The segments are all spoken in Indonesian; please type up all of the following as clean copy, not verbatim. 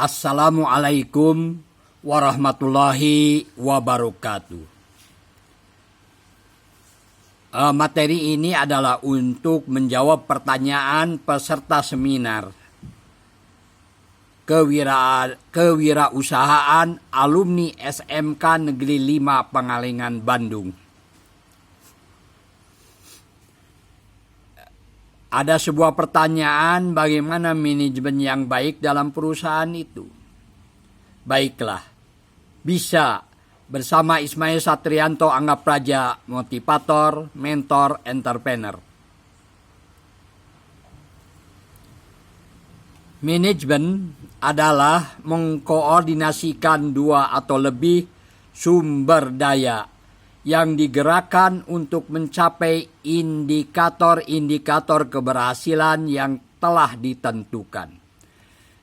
Assalamualaikum warahmatullahi wabarakatuh. Materi ini adalah untuk menjawab pertanyaan peserta seminar kewirausahaan alumni SMK Negeri 5 Pangalengan, Bandung. Ada sebuah pertanyaan, bagaimana manajemen yang baik dalam perusahaan itu? Baiklah, bisa bersama Ismail Satrianto Angga Praja, motivator, mentor, entrepreneur. Manajemen adalah mengkoordinasikan dua atau lebih sumber daya yang digerakkan untuk mencapai indikator-indikator keberhasilan yang telah ditentukan.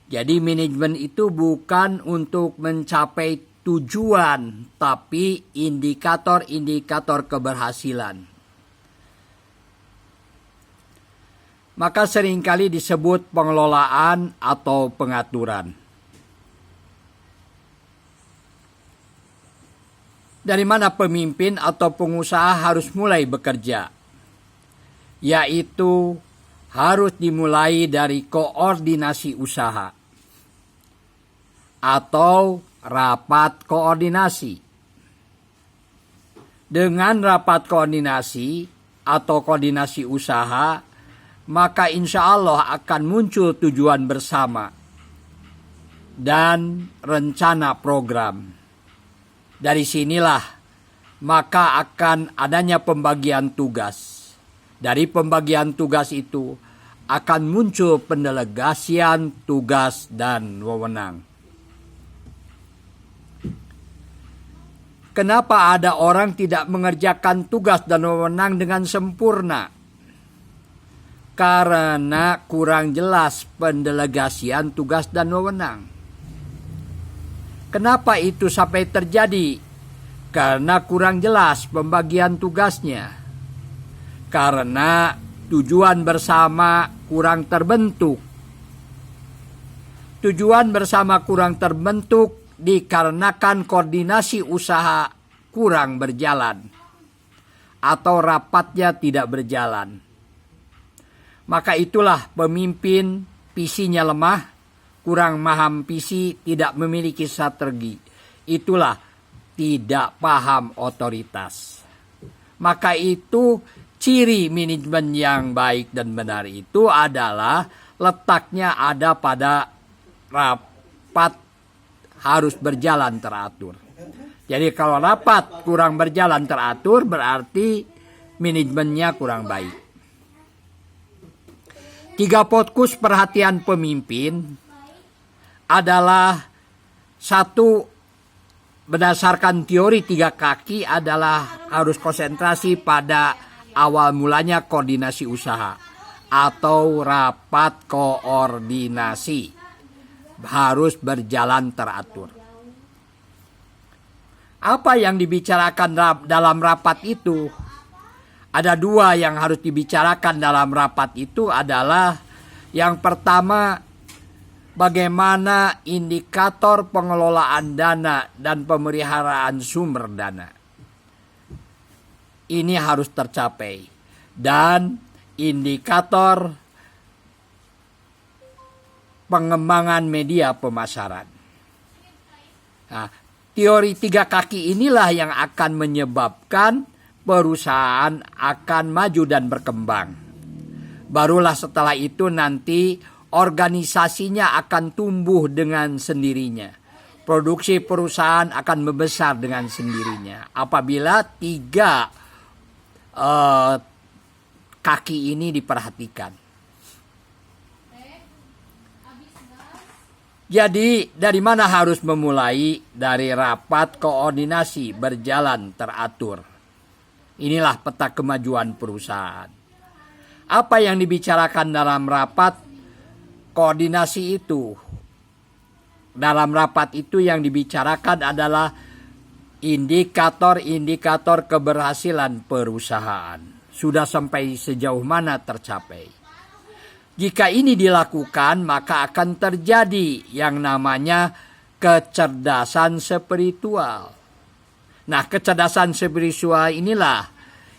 Jadi manajemen itu bukan untuk mencapai tujuan, tapi indikator-indikator keberhasilan. Maka seringkali disebut pengelolaan atau pengaturan. Dari mana pemimpin atau pengusaha harus mulai bekerja? Yaitu harus dimulai dari koordinasi usaha atau rapat koordinasi. Dengan rapat koordinasi atau koordinasi usaha, maka insya Allah akan muncul tujuan bersama dan rencana program. Dari sinilah maka akan adanya pembagian tugas. Dari pembagian tugas itu akan muncul pendelegasian tugas dan wewenang. Kenapa ada orang tidak mengerjakan tugas dan wewenang dengan sempurna? Karena kurang jelas pendelegasian tugas dan wewenang. Kenapa itu sampai terjadi? Karena kurang jelas pembagian tugasnya. Karena tujuan bersama kurang terbentuk. Tujuan bersama kurang terbentuk dikarenakan koordinasi usaha kurang berjalan atau rapatnya tidak berjalan. Maka itulah pemimpin visinya lemah, kurang paham visi, tidak memiliki strategi. Itulah tidak paham otoritas. Maka itu ciri manajemen yang baik dan benar itu adalah letaknya ada pada rapat harus berjalan teratur. Jadi kalau rapat kurang berjalan teratur berarti manajemennya kurang baik. 3 fokus perhatian pemimpin adalah 1, berdasarkan teori 3 kaki adalah harus konsentrasi pada awal mulanya koordinasi usaha atau rapat koordinasi harus berjalan teratur. Apa yang dibicarakan dalam rapat itu? Ada 2 yang harus dibicarakan dalam rapat itu adalah yang pertama, bagaimana indikator pengelolaan dana dan pemeliharaan sumber dana. Ini harus tercapai. Dan indikator pengembangan media pemasaran. Nah, teori 3 kaki inilah yang akan menyebabkan perusahaan akan maju dan berkembang. Barulah setelah itu nanti organisasinya akan tumbuh dengan sendirinya. Produksi perusahaan akan membesar dengan sendirinya. Apabila 3 kaki ini diperhatikan. Jadi dari mana harus memulai? Dari rapat koordinasi berjalan teratur. Inilah peta kemajuan perusahaan. Apa yang dibicarakan dalam rapat koordinasi itu? Dalam rapat itu yang dibicarakan adalah indikator-indikator keberhasilan perusahaan. Sudah sampai sejauh mana tercapai. Jika ini dilakukan, maka akan terjadi yang namanya kecerdasan spiritual. Nah, kecerdasan spiritual inilah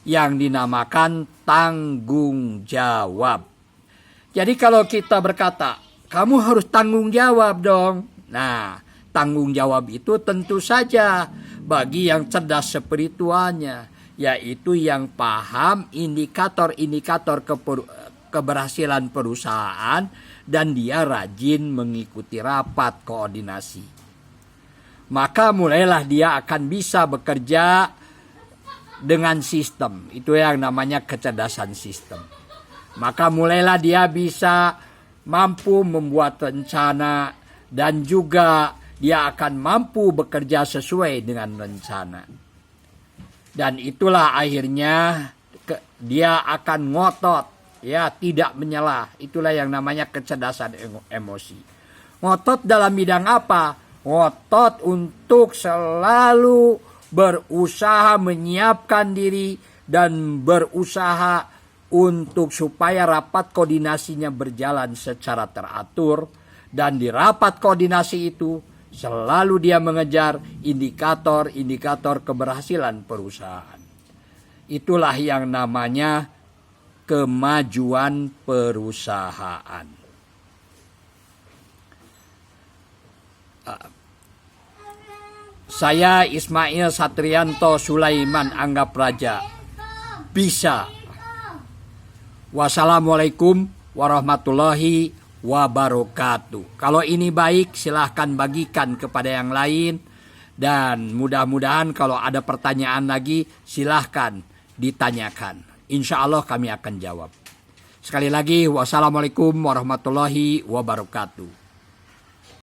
yang dinamakan tanggung jawab. Jadi kalau kita berkata, kamu harus tanggung jawab dong. Nah, tanggung jawab itu tentu saja bagi yang cerdas spiritualnya, yaitu yang paham indikator-indikator keberhasilan perusahaan dan dia rajin mengikuti rapat koordinasi. Maka mulailah dia akan bisa bekerja dengan sistem. Itu yang namanya kecerdasan sistem. Maka mulailah dia bisa mampu membuat rencana dan juga dia akan mampu bekerja sesuai dengan rencana. Dan itulah akhirnya dia akan ngotot, ya, tidak menyela. Itulah yang namanya kecerdasan emosi. Ngotot dalam bidang apa? Ngotot untuk selalu berusaha menyiapkan diri dan berusaha untuk supaya rapat koordinasinya berjalan secara teratur. Dan di rapat koordinasi itu selalu dia mengejar indikator-indikator keberhasilan perusahaan. Itulah yang namanya kemajuan perusahaan. Saya Ismail Satrianto Sulaiman Anggap Raja. Bisa. Wassalamualaikum warahmatullahi wabarakatuh. Kalau ini baik, silahkan bagikan kepada yang lain. Dan mudah-mudahan kalau ada pertanyaan lagi, silahkan ditanyakan. Insya Allah kami akan jawab. Sekali lagi, wassalamualaikum warahmatullahi wabarakatuh.